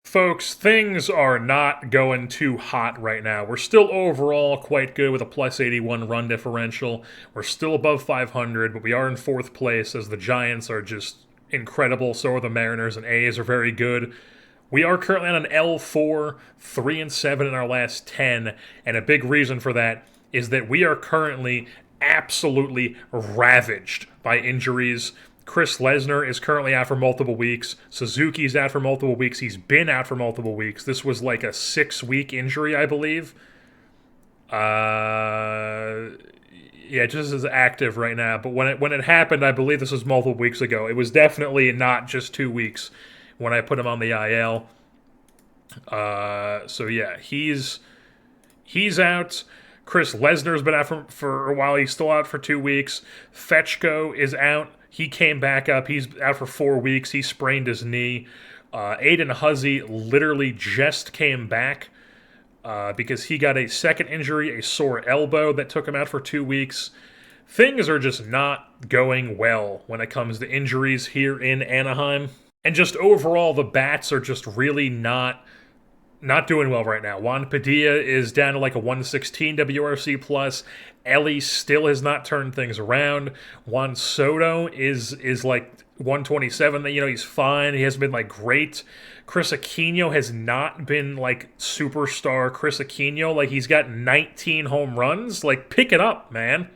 Folks, things are not going too hot right now. We're still overall quite good with a plus 81 run differential. We're still above 500, but we are in fourth place as the Giants are just incredible. So are the Mariners, and A's are very good. We are currently on an L4, 3 and 7 in our last 10, and a big reason for that is that we are currently absolutely ravaged by injuries. Chris Lesnar is currently out for multiple weeks. Suzuki's out for multiple weeks. He's been out for multiple weeks. This was like a 6-week injury, I believe. Yeah, just as active right now. But when it happened, I believe this was multiple weeks ago. It was definitely not just 2 weeks when I put him on the IL. So yeah, he's out. Chris Lesnar's been out for a while. He's still out for 2 weeks. Fetchko is out. He came back up. He's out for 4 weeks. He sprained his knee. Aiden Huzzy literally just came back because he got a second injury, a sore elbow that took him out for 2 weeks. Things are just not going well when it comes to injuries here in Anaheim. And just overall, the bats are just really not doing well right now. Juan Padilla is down to like a 116 WRC plus. Ellie still has not turned things around. Juan Soto is like 127. He's fine. He hasn't been like great. Chris Aquino has not been like superstar Chris Aquino. Like he's got 19 home runs. Like pick it up, man.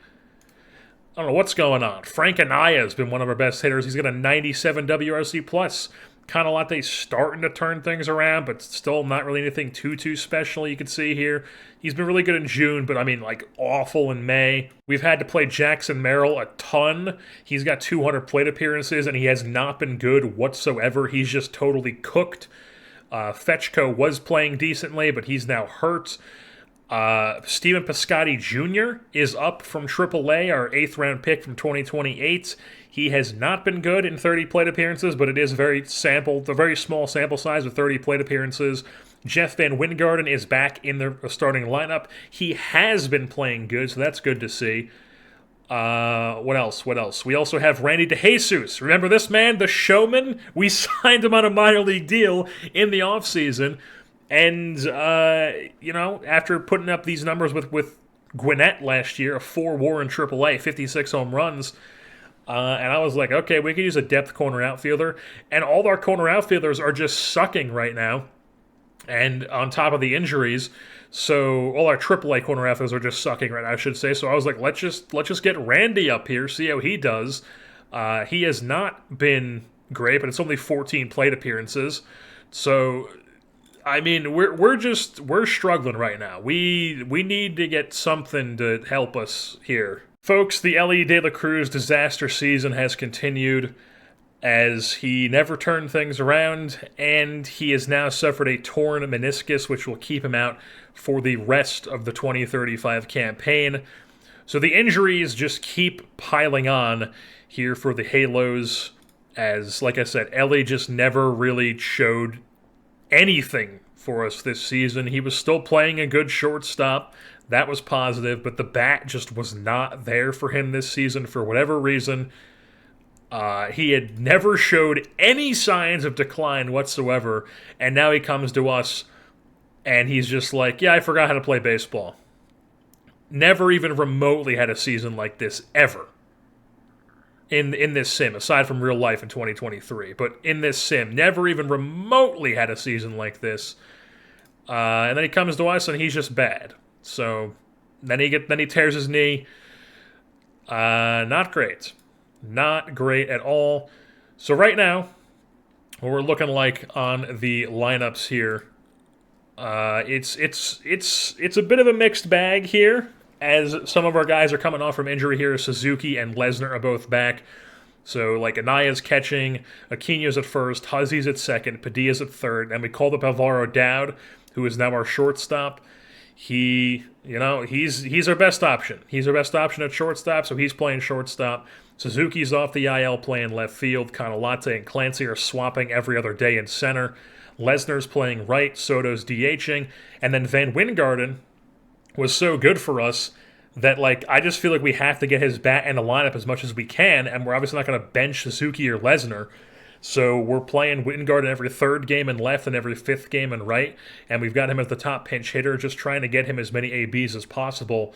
I don't know what's going on. Frank Anaya has been one of our best hitters. He's got a 97 WRC plus. Canalate's starting to turn things around, but still not really anything too special you can see here. He's been really good in June, but like awful in May. We've had to play Jackson Merrill a ton. He's got 200 plate appearances, and he has not been good whatsoever. He's just totally cooked. Fetchko was playing decently, but he's now hurt. Steven Piscotty Jr. is up from AAA, our 8th round pick from 2028. He has not been good in 30 plate appearances, but it is a very small sample size with 30 plate appearances. Jeff Van Wingarden is back in the starting lineup. He has been playing good, so that's good to see. What else? We also have Randy DeJesus. Remember this man, the showman? We signed him on a minor league deal in the offseason. And, after putting up these numbers with Gwinnett last year, a 4 WAR in AAA, 56 home runs, and I was like, okay, we could use a depth corner outfielder. And all our corner outfielders are just sucking right now. And on top of the injuries, so all our AAA corner outfielders are just sucking right now, I should say. So I was like, let's just get Randy up here, see how he does. He has not been great, but it's only 14 plate appearances. So we're struggling right now. We need to get something to help us here. Folks, the Ellie De La Cruz disaster season has continued as he never turned things around, and he has now suffered a torn meniscus, which will keep him out for the rest of the 2035 campaign. So the injuries just keep piling on here for the Halos, as, like I said, Ellie just never really showed anything for us this season. He was still playing a good shortstop. That was positive, but the bat just was not there for him this season for whatever reason. He had never showed any signs of decline whatsoever, and now he comes to us, and he's just like, yeah, I forgot how to play baseball. Never even remotely had a season like this, ever. In this sim, aside from real life in 2023. But in this sim, never even remotely had a season like this. And then he comes to us, and he's just bad. So then he tears his knee. Not great. Not great at all. So right now, what we're looking like on the lineups here, it's a bit of a mixed bag here, as some of our guys are coming off from injury here. Suzuki and Lesnar are both back. So, like, Anaya's catching, Aquino's at first, Huzzy's at second, Padilla's at third, and we called up Alvaro Dowd, who is now our shortstop. He's our best option. He's our best option at shortstop, so he's playing shortstop. Suzuki's off the IL playing left field. Canalate and Clancy are swapping every other day in center. Lesnar's playing right, Soto's DHing, and then Van Wingarden was so good for us that, like, I just feel like we have to get his bat in the lineup as much as we can, and we're obviously not going to bench Suzuki or Lesnar. So we're playing Wingard in every third game in left and every fifth game in right, and we've got him as the top pinch hitter, just trying to get him as many ABs as possible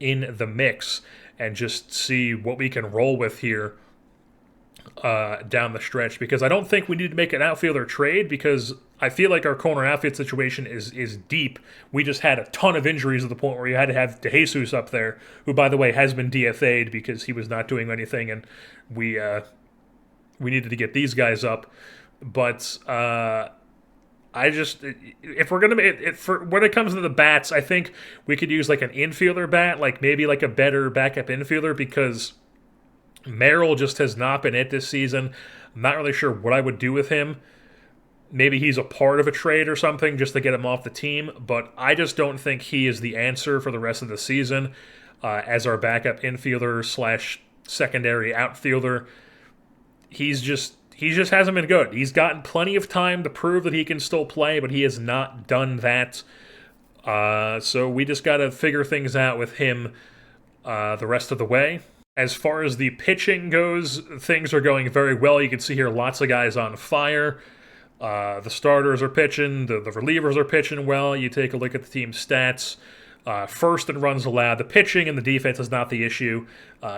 in the mix and just see what we can roll with here down the stretch, because I don't think we need to make an outfielder trade, because I feel like our corner outfield situation is deep. We just had a ton of injuries to the point where you had to have DeJesus up there, who, by the way, has been DFA'd because he was not doing anything, and we needed to get these guys up. But I just, if we're gonna for when it comes to the bats, I think we could use like an infielder bat, like maybe like a better backup infielder, because Merrill just has not been it this season. I'm not really sure what I would do with him. Maybe he's a part of a trade or something just to get him off the team, but I just don't think he is the answer for the rest of the season as our backup infielder slash secondary outfielder. He just hasn't been good. He's gotten plenty of time to prove that he can still play, but he has not done that. So we just got to figure things out with him the rest of the way. As far as the pitching goes, things are going very well. You can see here lots of guys on fire. The starters are pitching. The relievers are pitching well. You take a look at the team's stats. First in runs allowed. The pitching and the defense is not the issue.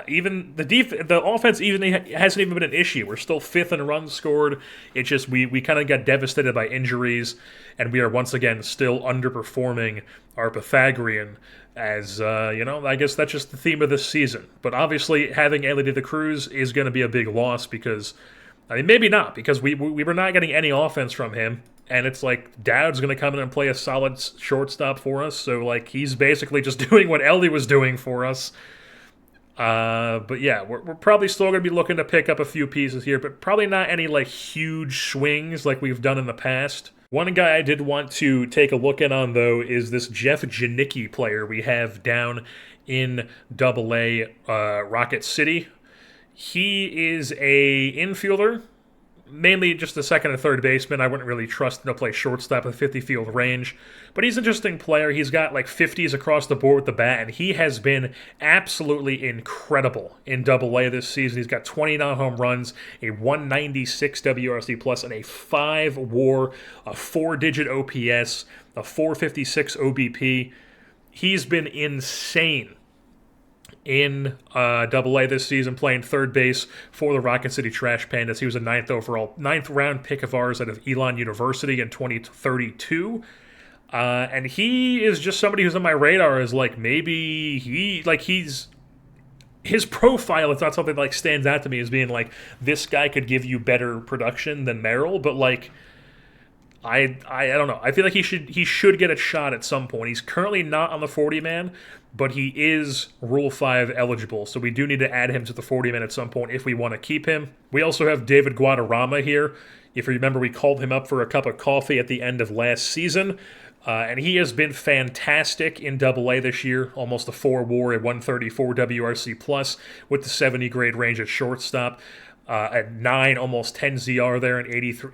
Even the offense hasn't even been an issue. We're still fifth in runs scored. It's just we kind of got devastated by injuries, and we are once again still underperforming our Pythagorean. As I guess that's just the theme of this season. But obviously, having Ellie de la Cruz is going to be a big loss, because I mean, maybe not, because we were not getting any offense from him. And it's like Dowd's going to come in and play a solid shortstop for us. So, like, he's basically just doing what Ellie was doing for us. But yeah, we're probably still going to be looking to pick up a few pieces here, but probably not any, like, huge swings like we've done in the past. One guy I did want to take a look at on, though, is this Jeff Janicki player we have down in AA Rocket City. He is a infielder, mainly just a second and third baseman. I wouldn't really trust him to play shortstop with 50-field range. But he's an interesting player. He's got like 50s across the board with the bat, and he has been absolutely incredible in AA this season. He's got 29 home runs, a 196 WRC plus, and a 5 WAR, a 4-digit OPS, a 456 OBP. He's been insane in AA this season, playing third base for the Rocket City Trash Pandas. He was a ninth round pick of ours out of Elon University in 2032. And he is just somebody who's on my radar as like maybe his profile is not something that like stands out to me as being like this guy could give you better production than Merrill, but like I don't know. I feel like he should get a shot at some point. He's currently not on the 40-man, but he is Rule 5 eligible, so we do need to add him to the 40-man at some point if we want to keep him. We also have David Guadarrama here. If you remember, we called him up for a cup of coffee at the end of last season, and he has been fantastic in AA this year, almost a 4 WAR, a 134 WRC plus with the 70 grade range at shortstop, at 9, almost 10 ZR there in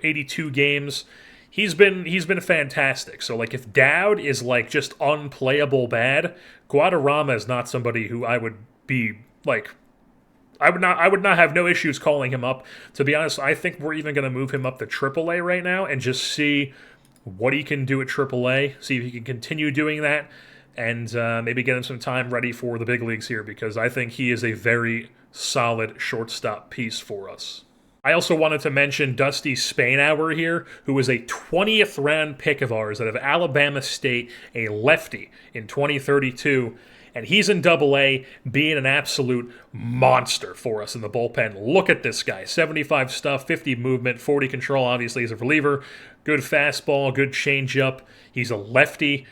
82 games. He's been fantastic. So like if Dowd is like just unplayable bad, Guadarrama is not somebody who I would be like I would not have no issues calling him up. To be honest, I think we're even going to move him up to AAA right now and just see what he can do at AAA, see if he can continue doing that, and maybe get him some time ready for the big leagues here, because I think he is a very solid shortstop piece for us. I also wanted to mention Dusty Spainhour here, who was a 20th round pick of ours out of Alabama State, a lefty in 2032, and he's in AA being an absolute monster for us in the bullpen. Look at this guy, 75 stuff, 50 movement, 40 control, obviously he's a reliever, good fastball, good changeup, he's a lefty.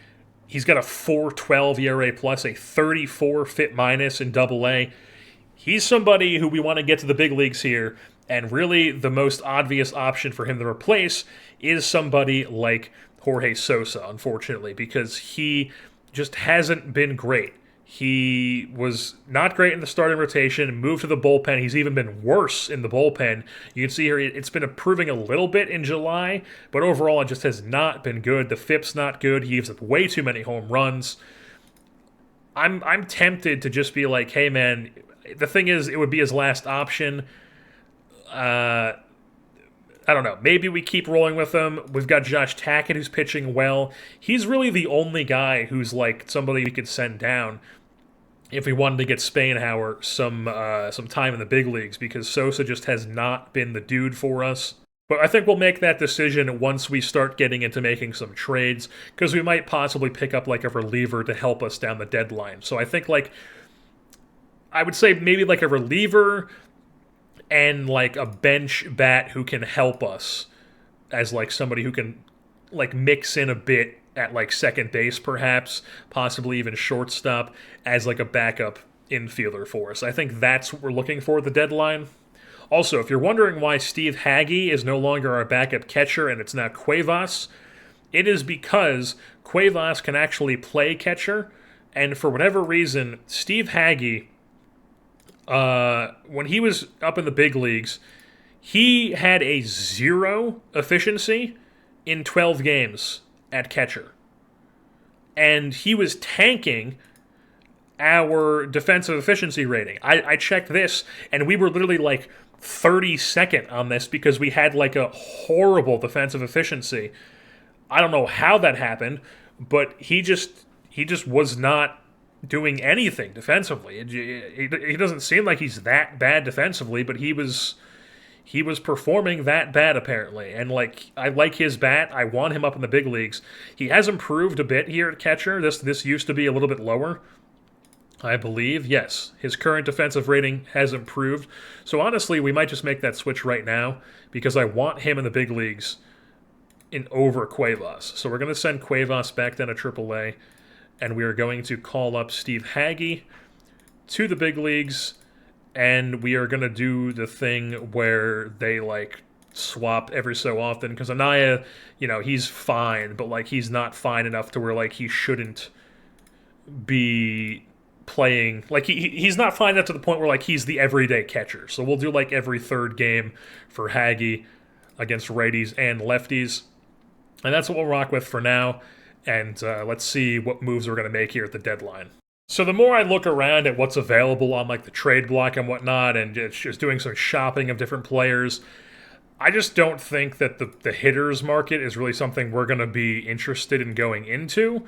He's got a 4.12 ERA plus, a 34 fit minus in AA. He's somebody who we want to get to the big leagues here. And really, the most obvious option for him to replace is somebody like Jorge Sosa, unfortunately, because he just hasn't been great. He was not great in the starting rotation, moved to the bullpen. He's even been worse in the bullpen. You can see here it's been improving a little bit in July, but overall it just has not been good. The FIP's not good. He gives up way too many home runs. I'm tempted to just be like, hey man, the thing is, it would be his last option. I don't know. Maybe we keep rolling with him. We've got Josh Tackett who's pitching well. He's really the only guy who's like somebody we could send down if we wanted to get Spainhauer some time in the big leagues, because Sosa just has not been the dude for us. But I think we'll make that decision once we start getting into making some trades, because we might possibly pick up like a reliever to help us down the deadline. So I think like I would say maybe like a reliever and like a bench bat who can help us as like somebody who can like mix in a bit at like second base perhaps, possibly even shortstop as like a backup infielder for us. I think that's what we're looking for at the deadline. Also, if you're wondering why Steve Hagge is no longer our backup catcher and it's now Cuevas, it is because Cuevas can actually play catcher, and for whatever reason, Steve Hagge, when he was up in the big leagues, he had a 0 efficiency in 12 games at catcher. And he was tanking our defensive efficiency rating. I checked this, and we were literally like 32nd on this because we had like a horrible defensive efficiency. I don't know how that happened, but he just was not doing anything defensively. He doesn't seem like he's that bad defensively, but he was performing that bad apparently. And like I like his bat. I want him up in the big leagues. He has improved a bit here at catcher. This used to be a little bit lower, I believe. Yes, his current defensive rating has improved. So honestly, we might just make that switch right now because I want him in the big leagues in over Cuevas. So we're going to send Cuevas back down to AAA, and we are going to call up Steve Hagge to the big leagues, and we are going to do the thing where they like swap every so often, because Anaya, he's fine, but like he's not fine enough to where like he shouldn't be playing, like he's not fine enough to the point where like he's the everyday catcher. So we'll do like every third game for Hagge against righties and lefties, and that's what we'll rock with for now. And let's see what moves we're going to make here at the deadline. So the more I look around at what's available on like the trade block and whatnot, and just doing some shopping of different players, I just don't think that the hitters market is really something we're going to be interested in going into,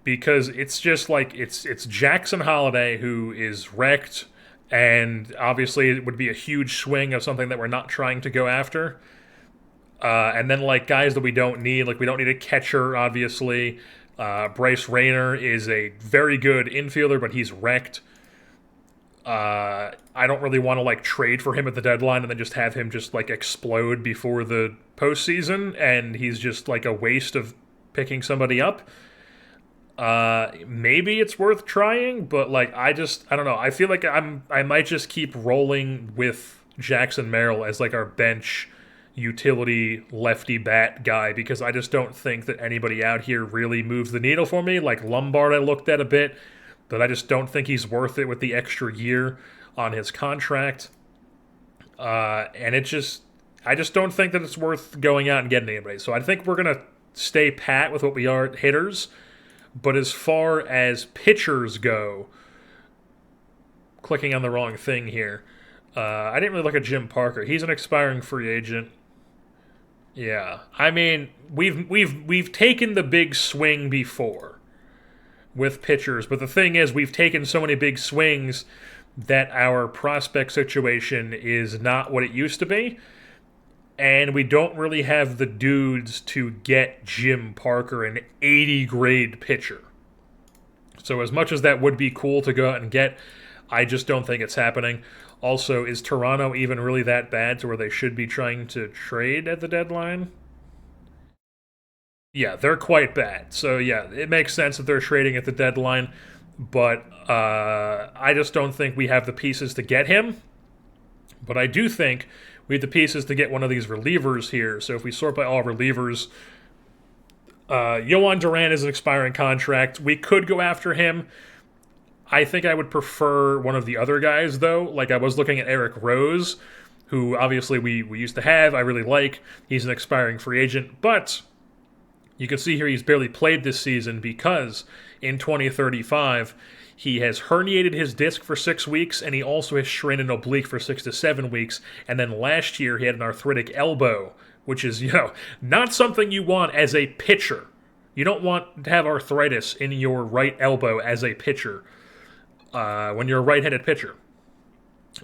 because it's just like it's Jackson Holliday who is wrecked, and obviously it would be a huge swing of something that we're not trying to go after. And then like guys that we don't need, like we don't need a catcher, obviously. Bryce Rayner is a very good infielder, but he's wrecked. I don't really want to like trade for him at the deadline and then just have him just like explode before the postseason, and he's just like a waste of picking somebody up. Maybe it's worth trying, but like I don't know. I feel like I might just keep rolling with Jackson Merrill as like our bench utility lefty bat guy, because I just don't think that anybody out here really moves the needle for me. Like Lombard I looked at a bit, but I just don't think he's worth it with the extra year on his contract. And I just don't think that it's worth going out and getting anybody. So I think we're going to stay pat with what we are at hitters. But as far as pitchers go, clicking on the wrong thing here, I didn't really look at Jim Parker. He's an expiring free agent. Yeah, I mean, we've taken the big swing before with pitchers, but the thing is, we've taken so many big swings that our prospect situation is not what it used to be, and we don't really have the dudes to get Jim Parker, an 80-grade pitcher. So as much as that would be cool to go out and get, I just don't think it's happening. Also, is Toronto even really that bad to where they should be trying to trade at the deadline? Yeah, they're quite bad. So yeah, it makes sense that they're trading at the deadline, but I just don't think we have the pieces to get him. But I do think we have the pieces to get one of these relievers here. So if we sort by all relievers, Yohan Duran is an expiring contract. We could go after him. I think I would prefer one of the other guys, though. Like, I was looking at Eric Rose, who obviously we used to have. I really like. He's an expiring free agent. But you can see here he's barely played this season because in 2035, he has herniated his disc for 6 weeks, and he also has strained an oblique for 6 to 7 weeks. And then last year, he had an arthritic elbow, which is, not something you want as a pitcher. You don't want to have arthritis in your right elbow as a pitcher when you're a right-handed pitcher.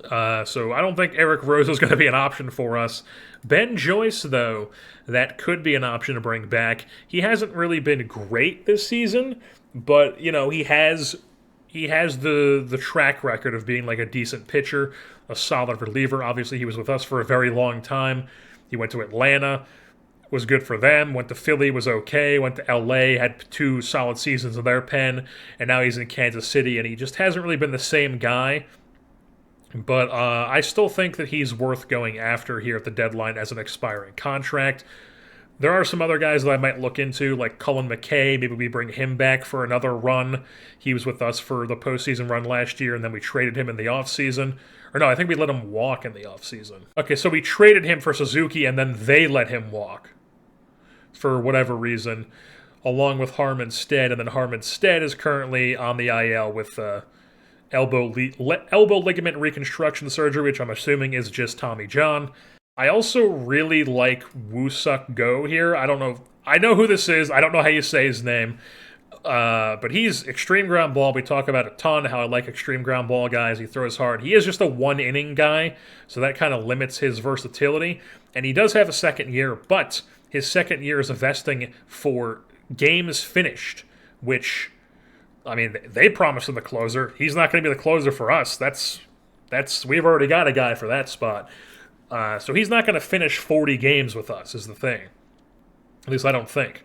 So I don't think Eric Rose is going to be an option for us. Ben Joyce, though, that could be an option to bring back. He hasn't really been great this season, but he has the track record of being like a decent pitcher, a solid reliever. Obviously, he was with us for a very long time. He went to Atlanta, was good for them. Went to Philly, was okay. Went to LA, had 2 solid seasons of their pen, and now he's in Kansas City, and he just hasn't really been the same guy. But I still think that he's worth going after here at the deadline as an expiring contract. There are some other guys that I might look into, like Cullen McKay. Maybe we bring him back for another run. He was with us for the postseason run last year, and then we traded him in the offseason. Or no, I think we let him walk in the offseason. Okay, so we traded him for Suzuki, and then they let him walk for whatever reason, along with Harmon Stead. And then Harmon Stead is currently on the IL with elbow ligament reconstruction surgery, which I'm assuming is just Tommy John. I also really like Woo-Suk Go here. I don't know. I know who this is. I don't know how you say his name. But he's extreme ground ball. We talk about a ton how I like extreme ground ball guys. He throws hard. He is just a one-inning guy, so that kind of limits his versatility. And he does have a second year, but his second year is a vesting for games finished, which, I mean, they promised him the closer. He's not going to be the closer for us. We've already got a guy for that spot. So he's not going to finish 40 games with us, is the thing. At least I don't think.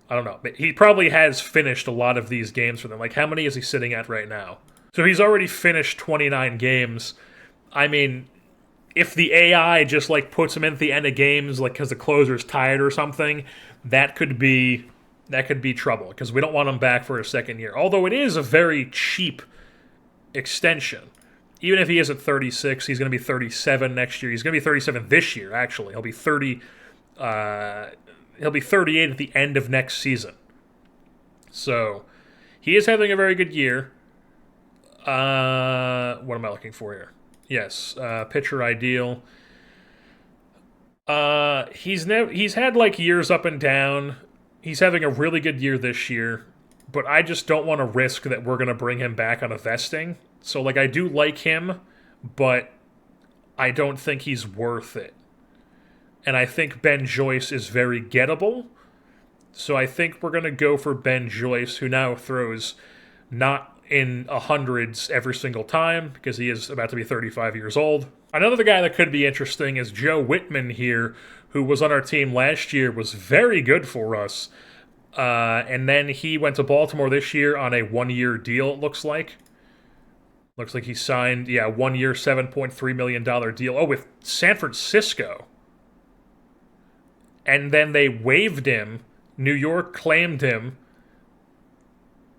I don't know. But he probably has finished a lot of these games for them. Like, how many is he sitting at right now? So he's already finished 29 games. I mean, if the AI just, puts him in at the end of games, because the closer's tired or something, that could be trouble, because we don't want him back for a second year. Although it is a very cheap extension. Even if he is at 36, he's going to be 37 next year. He's going to be 37 this year, actually. He'll be 30. He'll be 38 at the end of next season. So he is having a very good year. What am I looking for here? Yes, pitcher ideal. He's had years up and down. He's having a really good year this year, but I just don't want to risk that we're going to bring him back on a vesting. So, I do like him, but I don't think he's worth it. And I think Ben Joyce is very gettable. So I think we're going to go for Ben Joyce, who now throws not in 100s every single time, because he is about to be 35 years old. Another guy that could be interesting is Joe Whitman here, who was on our team last year, was very good for us. And then he went to Baltimore this year on a 1-year deal, it looks like. Looks like he signed, 1 year, $7.3 million deal. Oh, with San Francisco. And then they waived him. New York claimed him.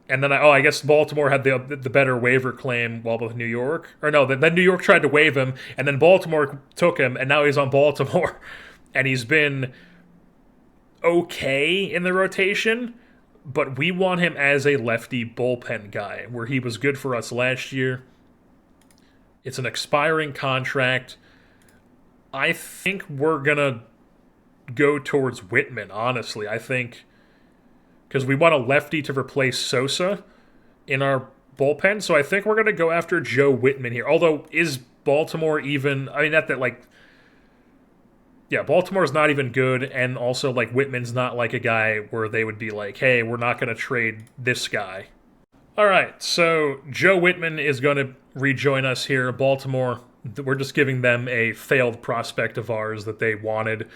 And then, I guess Baltimore had the better waiver claim while with New York. Or no, then New York tried to waive him, and then Baltimore took him, and now he's on Baltimore. And he's been okay in the rotation, but we want him as a lefty bullpen guy, where he was good for us last year. It's an expiring contract. I think we're going to go towards Whitman, honestly. I think because we want a lefty to replace Sosa in our bullpen, so I think we're going to go after Joe Whitman here. Although, is Baltimore even... I mean, Baltimore's not even good, and also, Whitman's not a guy where they would be like, hey, we're not going to trade this guy. All right, so Joe Whitman is going to rejoin us here. Baltimore, we're just giving them a failed prospect of ours that they wanted.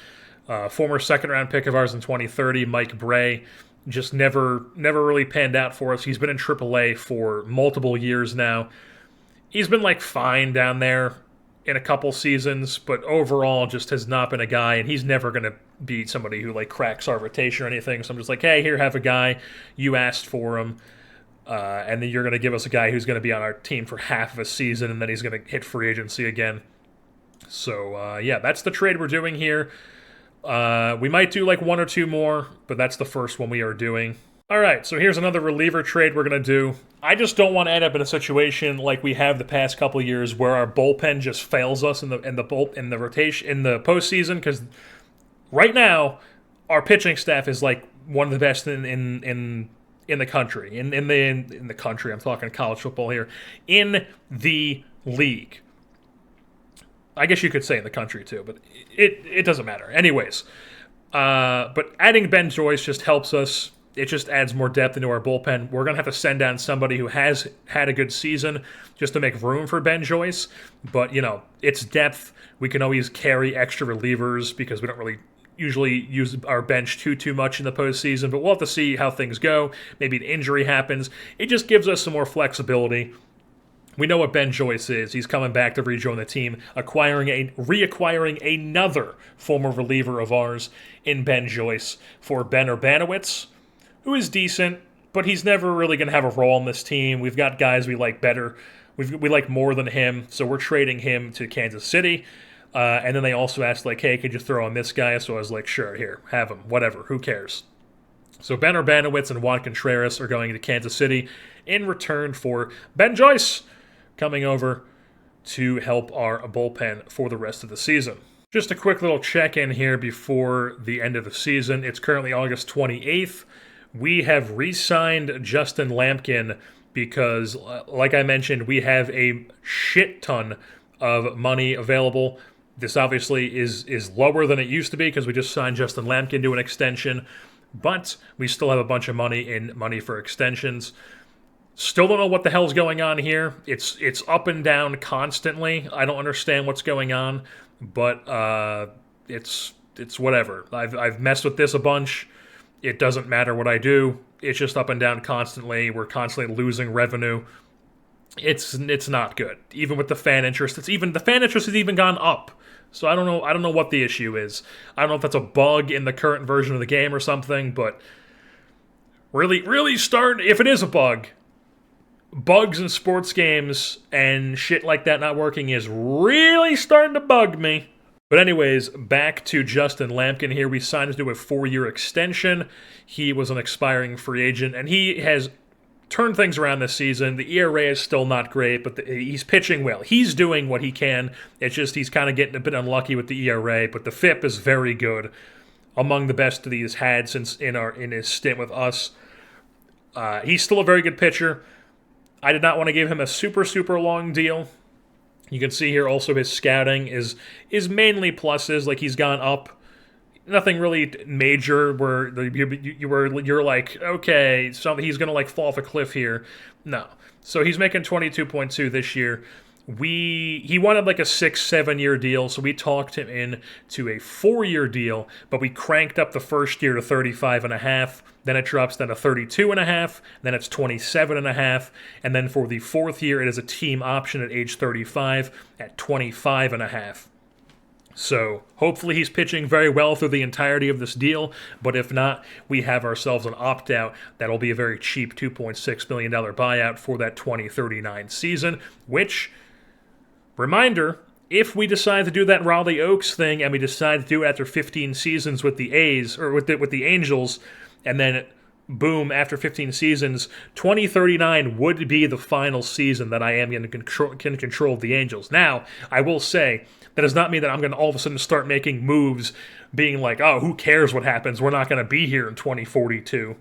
Former second-round pick of ours in 2030, Mike Bray, just never really panned out for us. He's been in AAA for multiple years now. He's been, fine down there in a couple seasons, but overall just has not been a guy, and he's never going to be somebody who, cracks our rotation or anything. So I'm just like, hey, here, have a guy. You asked for him. And then you're going to give us a guy who's going to be on our team for half of a season, and then he's going to hit free agency again. So, that's the trade we're doing here. We might do 1 or 2 more, but that's the first one we are doing. All right, so here's another reliever trade we're going to do. I just don't want to end up in a situation like we have the past couple of years where our bullpen just fails us in the rotation in the postseason, because right now, our pitching staff is like one of the best in the country. In the country, I'm talking college football here. In the league. I guess you could say in the country too, but it doesn't matter. Anyways, but adding Ben Joyce just helps us. It just adds more depth into our bullpen. We're going to have to send down somebody who has had a good season just to make room for Ben Joyce. But, it's depth. We can always carry extra relievers because we don't really usually use our bench too much in the postseason. But we'll have to see how things go. Maybe an injury happens. It just gives us some more flexibility. We know what Ben Joyce is. He's coming back to rejoin the team, reacquiring another former reliever of ours in Ben Joyce for Ben Urbanowitz, who is decent, but he's never really going to have a role on this team. We've got guys we like better. We like more than him, so we're trading him to Kansas City. And then they also asked, like, hey, could you throw on this guy? So I was like, sure, here, have him, whatever, who cares? So Ben Urbanowitz and Juan Contreras are going to Kansas City in return for Ben Joyce coming over to help our bullpen for the rest of the season. Just a quick little check-in here before the end of the season. It's currently August 28th. We have re-signed Justin Lampkin because, like I mentioned, we have a shit ton of money available. This obviously is lower than it used to be because we just signed Justin Lampkin to an extension, but we still have a bunch of money for extensions. Still don't know what the hell's going on here. It's up and down constantly. I don't understand what's going on, but it's whatever. I've messed with this a bunch. It doesn't matter what I do. It's just up and down constantly. We're constantly losing revenue. It's not good. Even with the fan interest, the fan interest has even gone up. So I don't know what the issue is. I don't know if that's a bug in the current version of the game or something, but really if it is a bug, bugs in sports games and shit like that not working is really starting to bug me. But anyways, back to Justin Lampkin here. We signed him to a 4-year extension. He was an expiring free agent, and he has turned things around this season. The ERA is still not great, but he's pitching well. He's doing what he can. It's just he's kind of getting a bit unlucky with the ERA, but the FIP is very good, among the best that he's had since in his stint with us. He's still a very good pitcher. I did not want to give him a super long deal. You can see here also his scouting is mainly pluses. Like, he's gone up. Nothing really major where you're like, okay, so he's going to like fall off a cliff here. No. So he's making 22.2 this year. He wanted like a 6-7 year deal, so we talked him into a 4-year deal, but we cranked up the first year to 35.5. Then it drops down to 32.5. Then it's 27.5. And then for the 4th year, it is a team option at age 35 at 25.5. So hopefully he's pitching very well through the entirety of this deal, but if not, we have ourselves an opt-out that'll be a very cheap $2.6 million buyout for that 2039 season, which, reminder, if we decide to do that Raleigh Oaks thing and we decide to do it after 15 seasons with the A's, or with the Angels, and then boom, after 15 seasons, 2039 would be the final season that I am going to control the Angels. Now, I will say, that does not mean that I'm going to all of a sudden start making moves being like, oh, who cares what happens? We're not going to be here in 2042.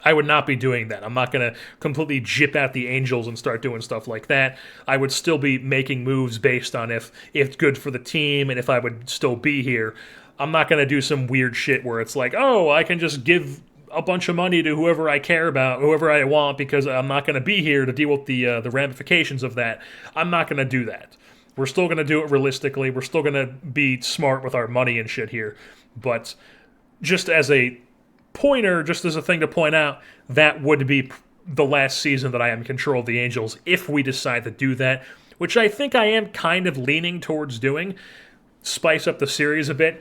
I would not be doing that. I'm not going to completely jip out the Angels and start doing stuff like that. I would still be making moves based on if it's good for the team and if I would still be here. I'm not going to do some weird shit where it's like, oh, I can just give a bunch of money to whoever I care about, whoever I want, because I'm not going to be here to deal with the ramifications of that. I'm not going to do that. We're still going to do it realistically. We're still going to be smart with our money and shit here. But just as a pointer, just as a thing to point out, that would be the last season that I am in control of the Angels if we decide to do that, which I think I am kind of leaning towards doing. Spice up the series a bit,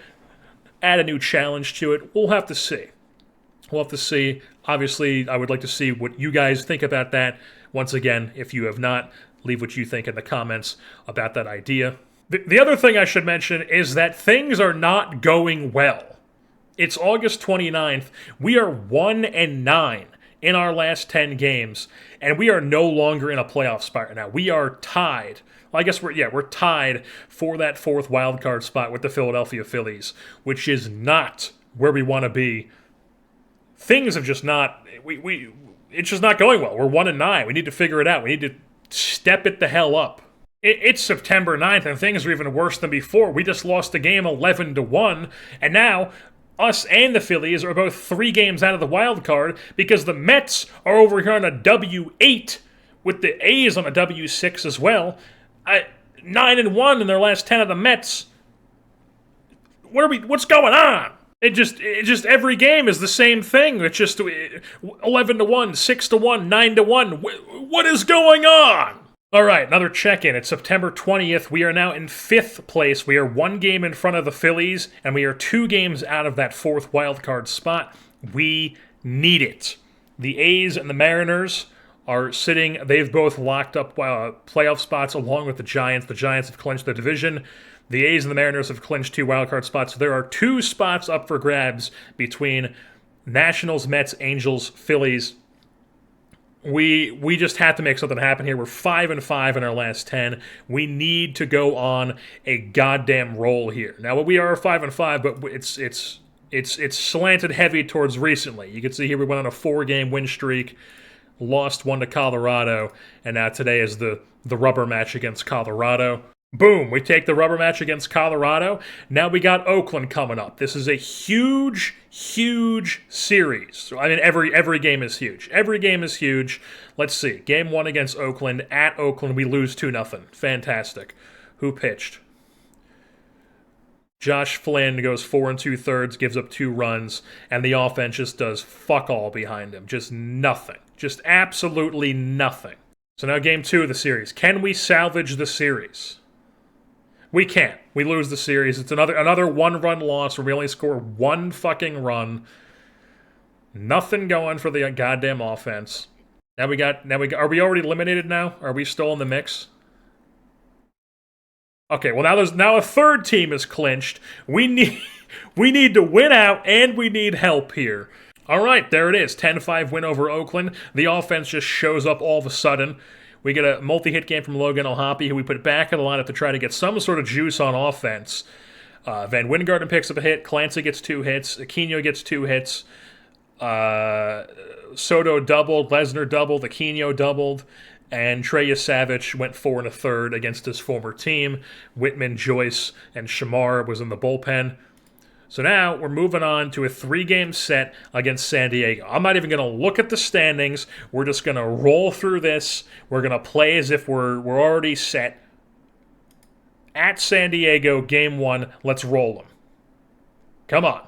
add a new challenge to it. We'll have to see. We'll have to see. Obviously, I would like to see what you guys think about that. Once again, if you have not, leave what you think in the comments about that idea. The other thing I should mention is that things are not going well. It's August 29th. We are 1-9 in our last 10 games, and we are no longer in a playoff spot right now. We are tied. Well, I guess we're tied for that 4th wildcard spot with the Philadelphia Phillies, which is not where we want to be. Things have just not it's just not going well. We're 1-9. We need to figure it out. We need to step it the hell up. It's September 9th, and things are even worse than before. We just lost the game 11-1, and now us and the Phillies are both 3 games out of the wild card because the Mets are over here on a W8 with the A's on a W6 as well. 9-1 in their last 10 of the Mets. What's going on? It just every game is the same thing. It's just 11-1, 6-1, 9-1. What is going on? All right, another check-in. It's September 20th. We are now in 5th place. We are 1 game in front of the Phillies, and we are 2 games out of that 4th wildcard spot. We need it. The A's and the Mariners are sitting. They've both locked up playoff spots along with the Giants. The Giants have clinched the division. The A's and the Mariners have clinched 2 wildcard spots. So there are 2 spots up for grabs between Nationals, Mets, Angels, Phillies. We just have to make something happen here. We're 5-5 in our last 10. We need to go on a goddamn roll here. Now we are 5-5, but it's slanted heavy towards recently. You can see here we went on a 4-game win streak, lost 1 to Colorado, and now today is the rubber match against Colorado. Boom, we take the rubber match against Colorado. Now we got Oakland coming up. This is a huge, huge series. I mean, every game is huge. Every game is huge. Let's see. Game 1 against Oakland. At Oakland, we lose 2-0. Fantastic. Who pitched? Josh Flynn goes 4 2/3, gives up 2 runs, and the offense just does fuck all behind him. Just nothing. Just absolutely nothing. So now game 2 of the series. Can we salvage the series? We can't. We lose the series. It's another 1-run loss where we only score 1 fucking run. Nothing going for the goddamn offense. Are we already eliminated now? Are we still in the mix? Okay, well now a 3rd team is clinched. We need to win out, and we need help here. All right, there it is. 10-5 win over Oakland. The offense just shows up all of a sudden. We get a multi-hit game from Logan O'Hoppe, who we put back in the lineup to try to get some sort of juice on offense. Van Wingarden picks up a hit. Clancy gets 2 hits. Aquino gets 2 hits. Soto doubled. Lesnar doubled. Aquino doubled. And Trey Yesavich went 4 1/3 against his former team. Whitman, Joyce, and Shamar was in the bullpen. So now we're moving on to a 3-game set against San Diego. I'm not even going to look at the standings. We're just going to roll through this. We're going to play as if we're already set. At San Diego, game 1, let's roll them. Come on.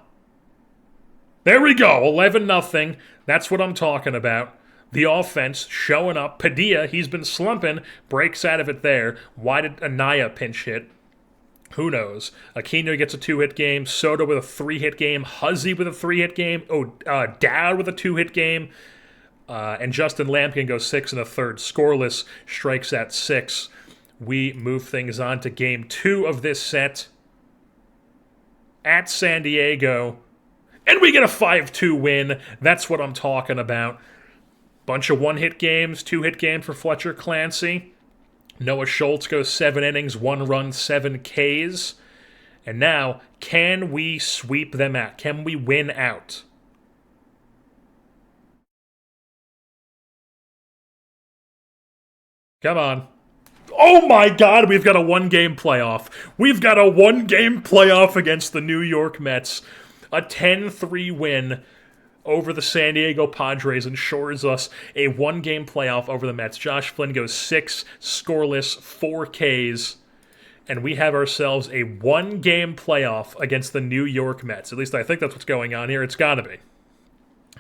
There we go, 11-0. That's what I'm talking about. The offense showing up. Padilla, he's been slumping, breaks out of it there. Why did Anaya pinch hit? Who knows? Aquino gets a 2-hit game. Soto with a 3-hit game. Huzzy with a 3-hit game. Dowd with a 2-hit game. And Justin Lampkin goes 6 1/3. Scoreless, strikes at 6. We move things on to game 2 of this set. At San Diego. And we get a 5-2 win. That's what I'm talking about. Bunch of 1-hit games. 2-hit game for Fletcher Clancy. Noah Schultz goes 7 innings, 1 run, 7 Ks. And now, can we sweep them out? Can we win out? Come on. Oh my God, we've got a 1-game playoff. We've got a 1-game playoff against the New York Mets. A 10-3 win over the San Diego Padres ensures us a 1-game playoff over the Mets. Josh Flynn goes 6 scoreless, 4 Ks, and we have ourselves a 1-game playoff against the New York Mets. At least I think that's what's going on here. It's got to be.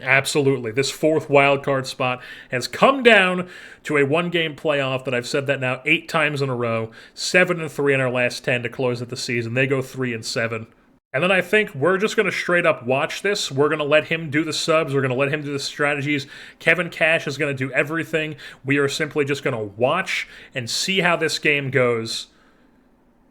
Absolutely. This 4th wildcard spot has come down to a 1-game playoff that I've said that now 8 times in a row. 7-3 in our last 10 to close out the season. They go 3-7. And then I think we're just going to straight up watch this. We're going to let him do the subs. We're going to let him do the strategies. Kevin Cash is going to do everything. We are simply just going to watch and see how this game goes.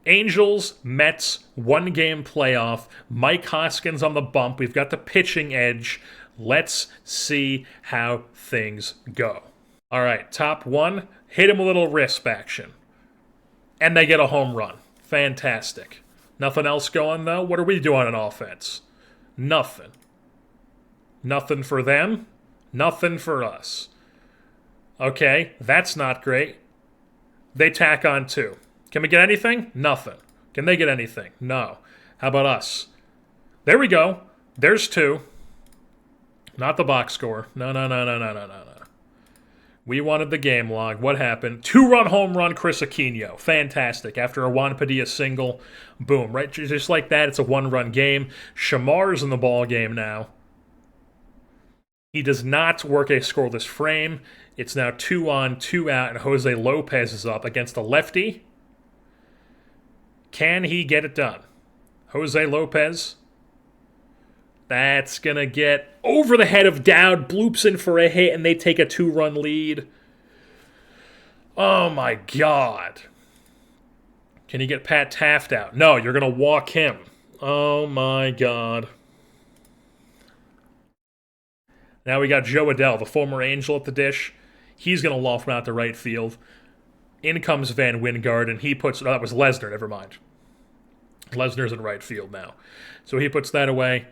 Angels, Mets, 1-game playoff. Mike Hoskins on the bump. We've got the pitching edge. Let's see how things go. All right, top one, hit him a little wrist action. And they get a home run. Fantastic. Nothing else going, though? What are we doing on offense? Nothing. Nothing for them. Nothing for us. Okay, that's not great. They tack on two. Can we get anything? Nothing. Can they get anything? No. How about us? There we go. There's two. Not the box score. No. We wanted the game log. What happened? 2-run home run, Chris Aquino. Fantastic. After a Juan Padilla single, boom. Right, just like that, it's a 1-run game. Shamar's in the ball game now. He does not work a scoreless frame. It's now 2 on, 2 out, and Jose Lopez is up against a lefty. Can he get it done? Jose Lopez. That's going to get over the head of Dowd, bloops in for a hit, and they take a 2-run lead. Oh, my God. Can you get Pat Taft out? No, you're going to walk him. Oh, my God. Now we got Joe Adell, the former Angel at the dish. He's going to loft him out to right field. In comes Van Wingard, and he puts... Oh, that was Lesnar, never mind. Lesnar's in right field now. So he puts that away.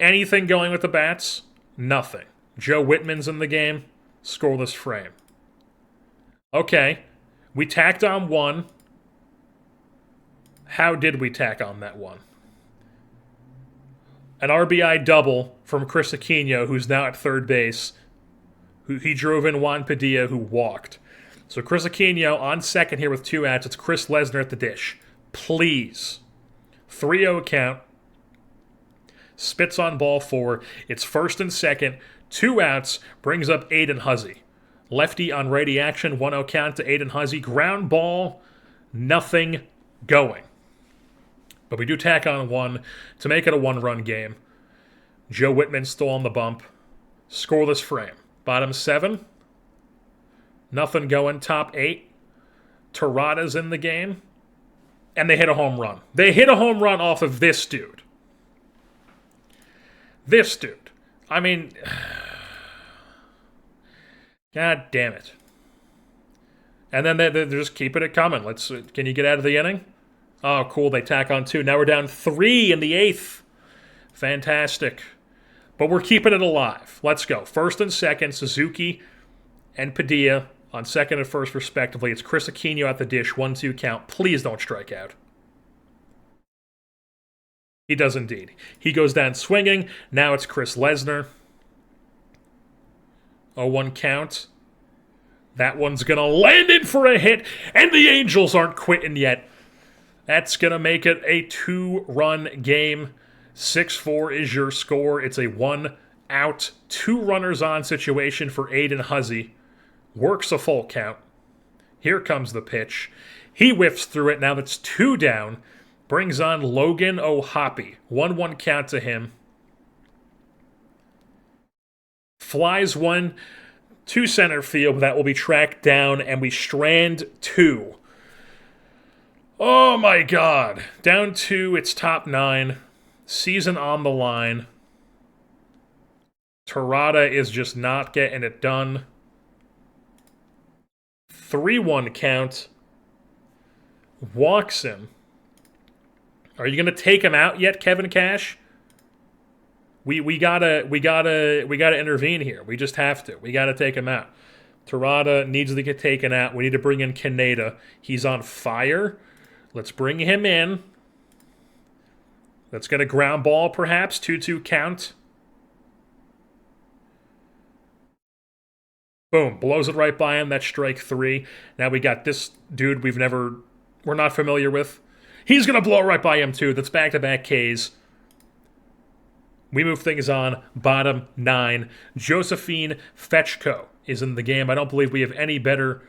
Anything going with the bats? Nothing. Joe Whitman's in the game. Scoreless frame. Okay. We tacked on one. How did we tack on that one? An RBI double from Chris Aquino, who's now at third base. He drove in Juan Padilla, who walked. So Chris Aquino on second here with 2 outs. It's Chris Lesnar at the dish. Please. 3-0 count. Spits on ball 4. It's first and second. 2 outs. Brings up Aiden Huzzy. Lefty on righty action. 1-0 count to Aiden Huzzy. Ground ball. Nothing going. But we do tack on one to make it a 1-run game. Joe Whitman still on the bump. Scoreless frame. Bottom 7. Nothing going. Top 8. Terrada's in the game. And they hit a home run. They hit a home run off of this dude. This dude. I mean, God damn it. And then they're just keeping it coming. Can you get out of the inning? Oh, cool. They tack on 2. Now we're down 3 in the 8th. Fantastic. But we're keeping it alive. Let's go. First and second, Suzuki and Padilla on second and first, respectively. It's Chris Aquino at the dish. 1-2 count. Please don't strike out. He does indeed. He goes down swinging. Now it's Chris Lesnar. 0-1 count. That one's going to land in for a hit, and the Angels aren't quitting yet. That's going to make it a 2-run game. 6-4 is your score. It's a 1-out, 2 runners on situation for Aiden Huzzy. Works a full count. Here comes the pitch. He whiffs through it. Now that's 2 down. Brings on Logan O'Hoppe. 1-1 count to him. Flies one to center field. That will be tracked down, and we strand 2. Oh, my God. Down 2, it's top 9. Season on the line. Terrada is just not getting it done. 3-1 count. Walks him. Are you going to take him out yet, Kevin Cash? We gotta intervene here. We just have to. We gotta take him out. Terrada needs to get taken out. We need to bring in Kaneda. He's on fire. Let's bring him in. Let's get a ground ball, perhaps. 2-2 count. Boom. Blows it right by him. That's strike 3. Now we got this dude we're not familiar with. He's going to blow it right by him, too. That's back-to-back Ks. We move things on. Bottom 9. Josephine Fetchko is in the game. I don't believe we have any better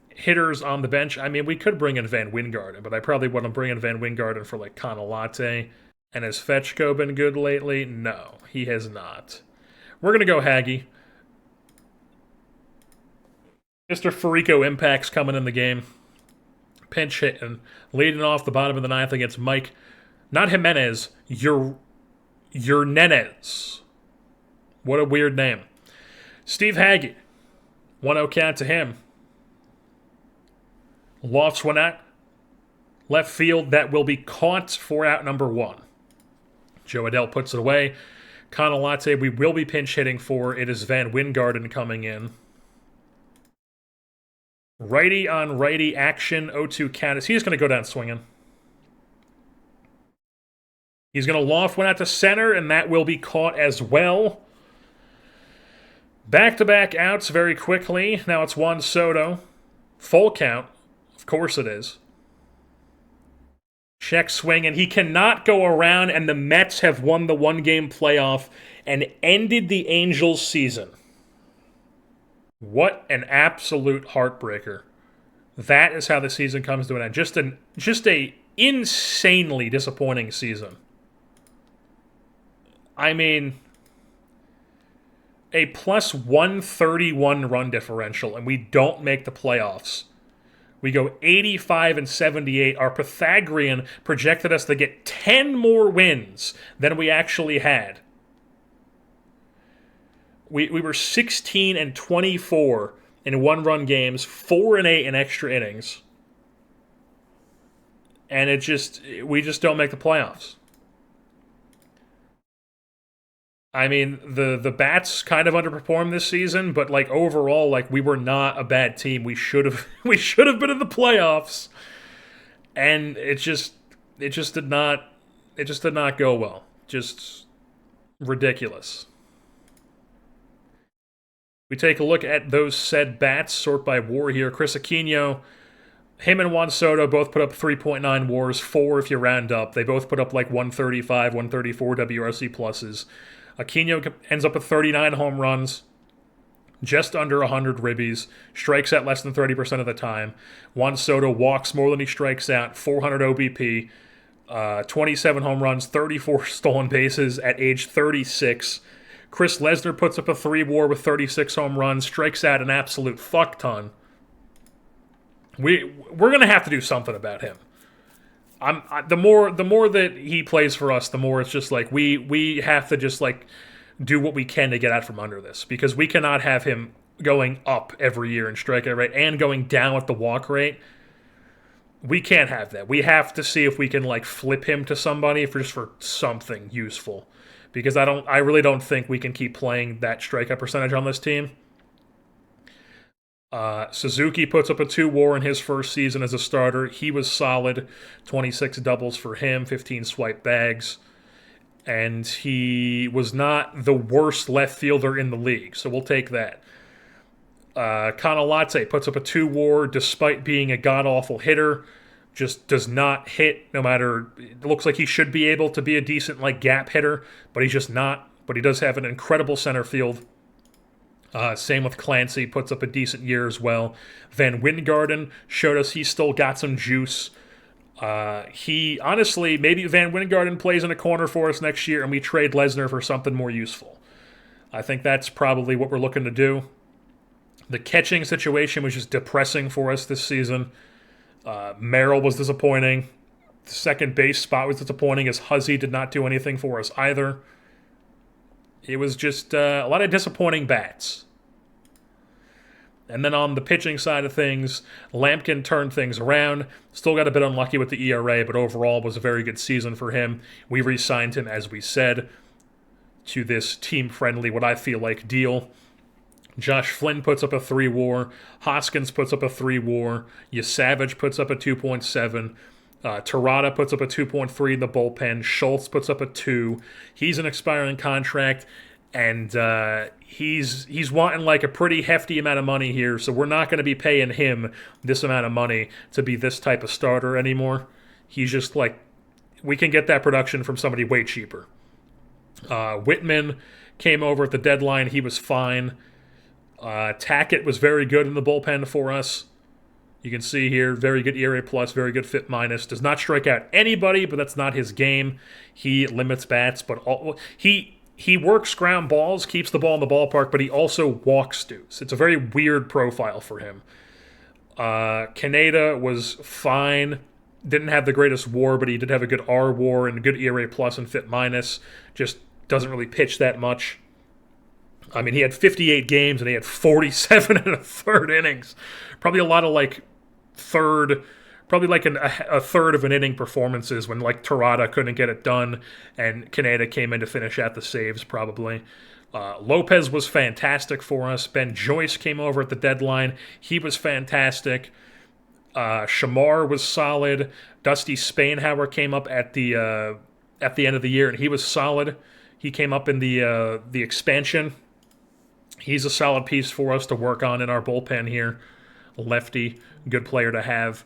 hitters on the bench. I mean, we could bring in Van Wingard, but I probably wouldn't bring in Van Wingard for, like, Conalate. And has Fetchko been good lately? No, he has not. We're going to go Haggy. Mr. Farico Impact's coming in the game. Pinch hitting. Leading off the bottom of the 9th against Mike. Not Jimenez. Your Nenez. What a weird name. Steve Hagge, 1-0 count to him. Lofts one out. Left field, that will be caught for out number 1. Joe Adell puts it away. Canalate, we will be pinch hitting for. It is Van Wingarden coming in. Righty on righty action. 0-2 count. Is he just going to go down swinging? He's going to loft one out to center, and that will be caught as well. Back-to-back outs very quickly. Now it's Juan Soto. Full count. Of course it is. Check swing, and he cannot go around, and the Mets have won the one-game playoff and ended the Angels' season. What an absolute heartbreaker. That is how the season comes to an end. Just a insanely disappointing season. I mean, a plus 131 run differential, and we don't make the playoffs. We go 85 and 78. Our Pythagorean projected us to get 10 more wins than we actually had. We were 16 and 24 in one-run games, 4 and 8 in extra innings, and we just don't make the playoffs. I mean, the Bats kind of underperformed this season, but like overall, like we were not a bad team. We should have been in the playoffs, and it just did not go well. Just ridiculous. We take a look at those said bats, sort by WAR here. Chris Aquino, him and Juan Soto both put up 3.9 WARs, 4 if you round up. They both put up like 135, 134 WRC pluses. Aquino ends up with 39 home runs, just under 100 ribbies, strikes out less than 30% of the time. Juan Soto walks more than he strikes out, 400 OBP, 27 home runs, 34 stolen bases at age 36. Chris Lesnar puts up a 3 WAR with 36 home runs, strikes out an absolute fuck ton. We're going to have to do something about him. The more that he plays for us, the more it's just like we have to just like do what we can to get out from under this, because we cannot have him going up every year in strikeout rate and going down with the walk rate. We can't have that. We have to see if we can like flip him to somebody for something useful, because I really don't think we can keep playing that strikeout percentage on this team. Suzuki puts up a 2 WAR in his first season as a starter. He was solid. 26 doubles for him, 15 swipe bags. And he was not the worst left fielder in the league, so we'll take that. Canalate puts up a 2 WAR despite being a god-awful hitter. Just does not hit, no matter... It looks like he should be able to be a decent like gap hitter, but he's just not. But he does have an incredible center field. Same with Clancy, puts up a decent year as well. Van Wingarden showed us he's still got some juice. He, honestly, maybe Van Wingarden plays in a corner for us next year and we trade Lesnar for something more useful. I think that's probably what we're looking to do. The catching situation was just depressing for us this season. Merrill was disappointing. The second base spot was disappointing, as Huzzy did not do anything for us either. It was just a lot of disappointing bats. And then on the pitching side of things, Lampkin turned things around. Still got a bit unlucky with the ERA, but overall was a very good season for him. We re-signed him, as we said, to this team-friendly, what I feel like, deal. Josh Flynn puts up a 3 WAR. Hoskins puts up a 3 WAR. Yasavage puts up a 2.7. Terada puts up a 2.3 in the bullpen. Schultz puts up a 2. He's an expiring contract, and he's wanting like a pretty hefty amount of money here, so we're not going to be paying him this amount of money to be this type of starter anymore. He's just like, we can get that production from somebody way cheaper. Whitman came over at the deadline. He was fine. Tackett was very good in the bullpen for us. You can see here, very good ERA plus, very good FIP minus. Does not strike out anybody, but that's not his game. He limits bats, but he works ground balls, keeps the ball in the ballpark, but he also walks dudes. It's a very weird profile for him. Kaneda was fine. Didn't have the greatest WAR, but he did have a good R WAR and a good ERA plus and FIP minus. Just doesn't really pitch that much. I mean, he had 58 games and he had 47 and a third innings. Probably a lot of like third, probably like a third of an inning performances when like Terada couldn't get it done and Kaneda came in to finish out the saves probably. Lopez was fantastic for us. Ben Joyce came over at the deadline. He was fantastic. Shamar was solid. Dusty Spainhauer came up at the end of the year and he was solid. He came up in the expansion. He's a solid piece for us to work on in our bullpen here. Lefty, good player to have.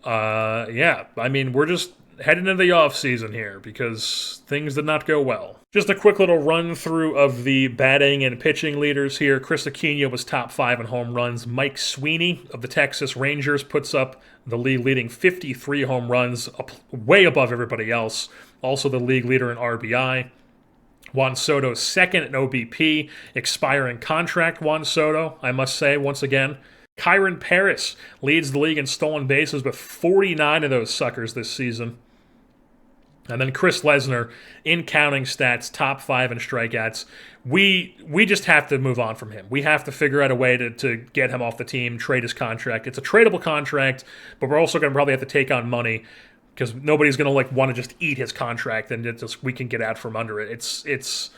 Yeah, I mean, we're just heading into the offseason here because things did not go well. Just a quick little run through of the batting and pitching leaders here. Chris Aquino was top 5 in home runs. Mike Sweeney of the Texas Rangers puts up the league leading 53 home runs, way above everybody else. Also the league leader in RBI. Juan Soto second in OBP, expiring contract Juan Soto, I must say, once again. Kyron Paris leads the league in stolen bases with 49 of those suckers this season. And then Chris Lesnar, in counting stats, top 5 in strikeouts. We just have to move on from him. We have to figure out a way to get him off the team, trade his contract. It's a tradable contract, but we're also going to probably have to take on money because nobody's going to like want to just eat his contract and we can get out from under it.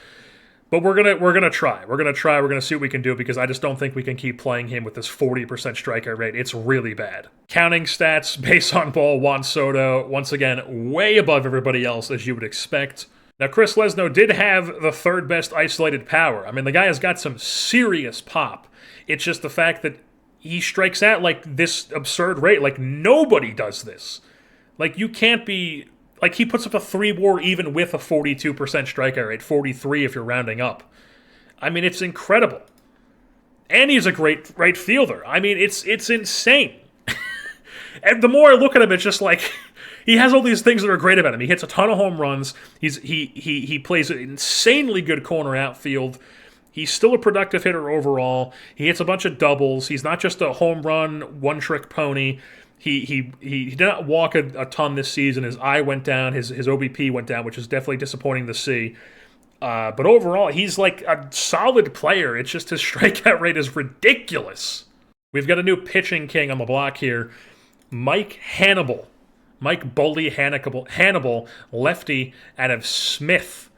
But we're gonna try. We're gonna see what we can do because I just don't think we can keep playing him with this 40% strikeout rate. It's really bad. Counting stats, base on ball, Juan Soto, once again, way above everybody else as you would expect. Now, Chris Lesno did have the third best isolated power. I mean, the guy has got some serious pop. It's just the fact that he strikes out like this absurd rate. Like, nobody does this. Like, you can't be... Like, he puts up a 3 WAR even with a 42% strikeout rate, 43 if you're rounding up. I mean, it's incredible. And he's a great right fielder. I mean, it's insane. And the more I look at him, it's just like... He has all these things that are great about him. He hits a ton of home runs. He plays an insanely good corner outfield. He's still a productive hitter overall. He hits a bunch of doubles. He's not just a home run, one-trick pony. He did not walk a ton this season. His eye went down. His OBP went down, which is definitely disappointing to see. But overall, he's like a solid player. It's just his strikeout rate is ridiculous. We've got a new pitching king on the block here. Mike Hannibal. Mike Bully Hannibal, lefty out of Smith.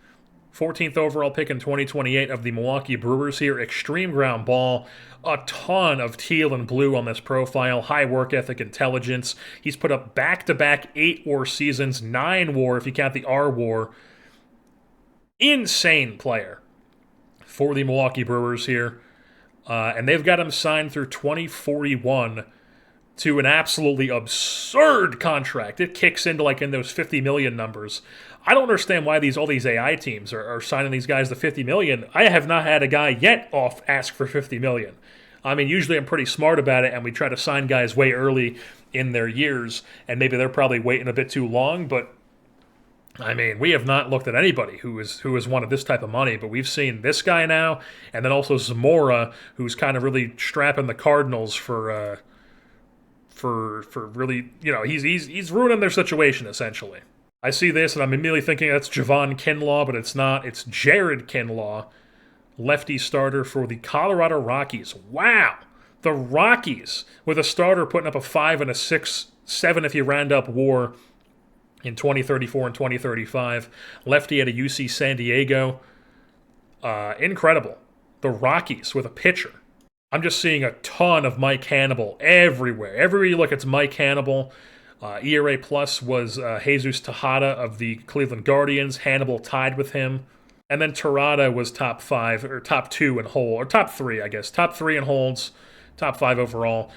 14th overall pick in 2028 of the Milwaukee Brewers here. Extreme ground ball. A ton of teal and blue on this profile. High work ethic, intelligence. He's put up back-to-back 8 WAR seasons. 9 WAR if you count the R WAR. Insane player for the Milwaukee Brewers here. And they've got him signed through 2041 to an absolutely absurd contract. It kicks into like in those 50 million numbers. I don't understand why all these AI teams are signing these guys to 50 million. I have not had a guy yet ask for 50 million. I mean, usually I'm pretty smart about it, and we try to sign guys way early in their years, and maybe they're probably waiting a bit too long, but I mean, we have not looked at anybody who has wanted this type of money, but we've seen this guy now, and then also Zamora, who's kind of really strapping the Cardinals for really, you know, he's ruining their situation, essentially. I see this, and I'm immediately thinking that's Javon Kinlaw, but it's not. It's Jared Kinlaw, lefty starter for the Colorado Rockies. Wow! The Rockies, with a starter putting up a 5 and a 6, 7 if you round up WAR in 2034 and 2035. Lefty at a UC San Diego. Incredible. The Rockies with a pitcher. I'm just seeing a ton of Mike Hannibal everywhere. Everywhere you look, it's Mike Hannibal. ERA plus was Jesus Tejada of the Cleveland Guardians. Hannibal tied with him. And then Terada was top 5, or top 2 in hold, or top 3, I guess. Top 3 in holds, top 5 overall.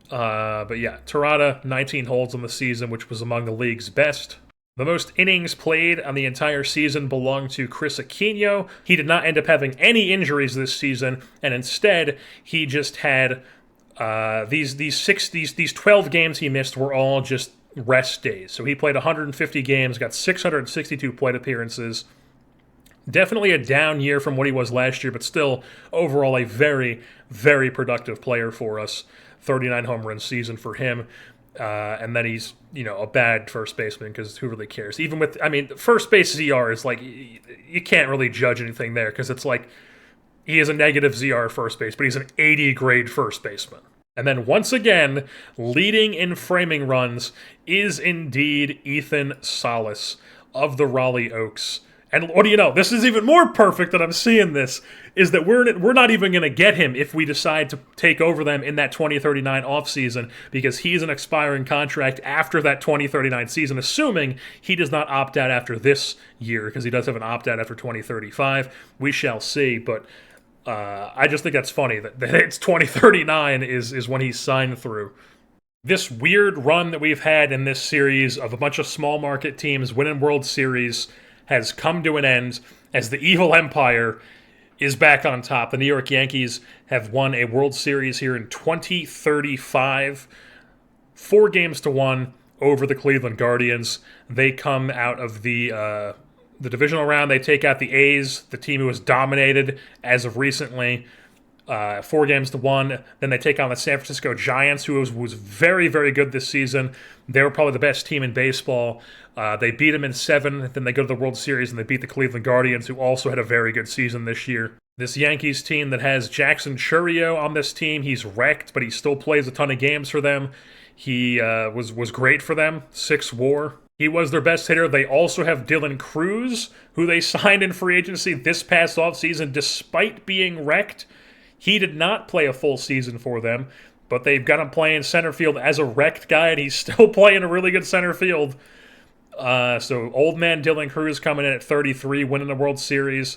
But yeah, Terada, 19 holds on the season, which was among the league's best. The most innings played on the entire season belonged to Chris Aquino. He did not end up having any injuries this season, and instead he just had these 12 games he missed were all just rest days. So he played 150 games, got 662 plate appearances. Definitely a down year from what he was last year, but still overall a very, very productive player for us. 39 home run season for him. And then he's, you know, a bad first baseman because who really cares? Even with, I mean, first base ER is like, you can't really judge anything there because it's like he is a negative ZR at first base, but he's an 80 grade first baseman. And then once again, leading in framing runs is indeed Ethan Salas of the Raleigh Oaks. And what do you know? This is even more perfect that I'm seeing this, is that we're not even going to get him if we decide to take over them in that 2039 offseason, because he's an expiring contract after that 2039 season, assuming he does not opt out after this year, because he does have an opt-out after 2035. We shall see, but I just think that's funny that it's 2039 is when he's signed through. This weird run that we've had in this series of a bunch of small market teams winning World Series has come to an end as the evil empire is back on top. The New York Yankees have won a World Series here in 2035, 4-1 over the Cleveland Guardians. They come out of the divisional round. They take out the A's, the team who was dominated as of recently, 4-1. Then they take on the San Francisco Giants, who was very, very good this season. They were probably the best team in baseball. They beat them in 7. Then they go to the World Series and they beat the Cleveland Guardians, who also had a very good season this year. This Yankees team that has Jackson Chourio on this team, he's wrecked, but he still plays a ton of games for them. He was great for them, 6 WAR. He was their best hitter. They also have Dylan Cruz, who they signed in free agency this past offseason, despite being wrecked. He did not play a full season for them, but they've got him playing center field as a wrecked guy, and he's still playing a really good center field. So old man Dylan Cruz coming in at 33, winning the World Series.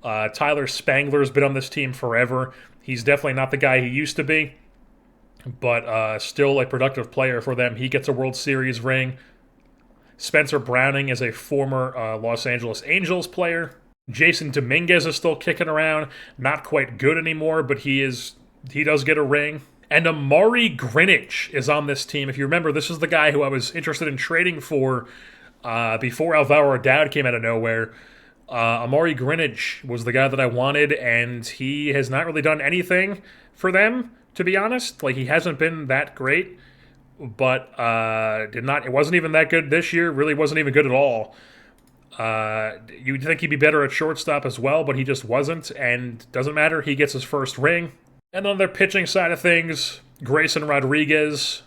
Tyler Spangler's been on this team forever. He's definitely not the guy he used to be, but still a productive player for them. He gets a World Series ring. Spencer Browning is a former Los Angeles Angels player. Jason Dominguez is still kicking around. Not quite good anymore, but he does get a ring. And Amari Greenidge is on this team. If you remember, this is the guy who I was interested in trading for before Alvaro Dowd came out of nowhere. Amari Greenidge was the guy that I wanted, and he has not really done anything for them, to be honest. Like, he hasn't been that great, but it wasn't even that good this year. Really wasn't even good at all. You'd think he'd be better at shortstop as well, but he just wasn't, and doesn't matter. He gets his first ring. And on their pitching side of things, Grayson Rodriguez,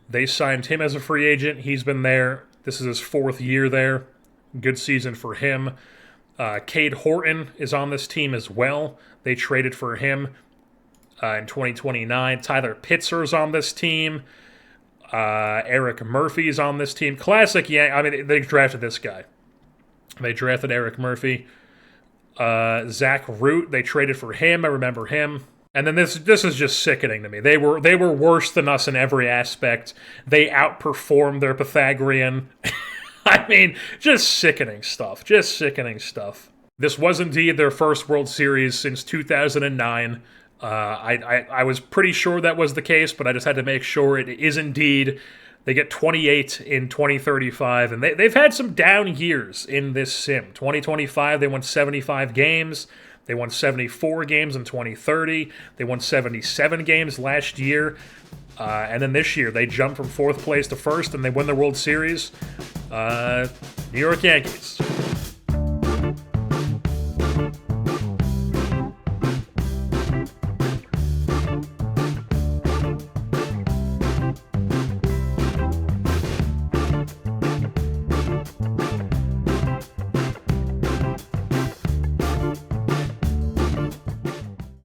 they signed him as a free agent. He's been there. This is his 4th year there. Good season for him. Cade Horton is on this team as well. They traded for him in 2029. Tyler Pitzer's on this team. Eric Murphy's on this team. Classic, yeah. I mean, they drafted this guy. They drafted Eric Murphy. Zach Root, they traded for him. I remember him. And then this is just sickening to me. They were worse than us in every aspect. They outperformed their Pythagorean. I mean, just sickening stuff. Just sickening stuff. This was indeed their first World Series since 2009. I was pretty sure that was the case, but I just had to make sure it is indeed. They get 28 in 2035, and they've had some down years in this sim. 2025, they won 75 games. They won 74 games in 2030. They won 77 games last year. And then this year, they jumped from 4th place to 1st, and they win the World Series. New York Yankees.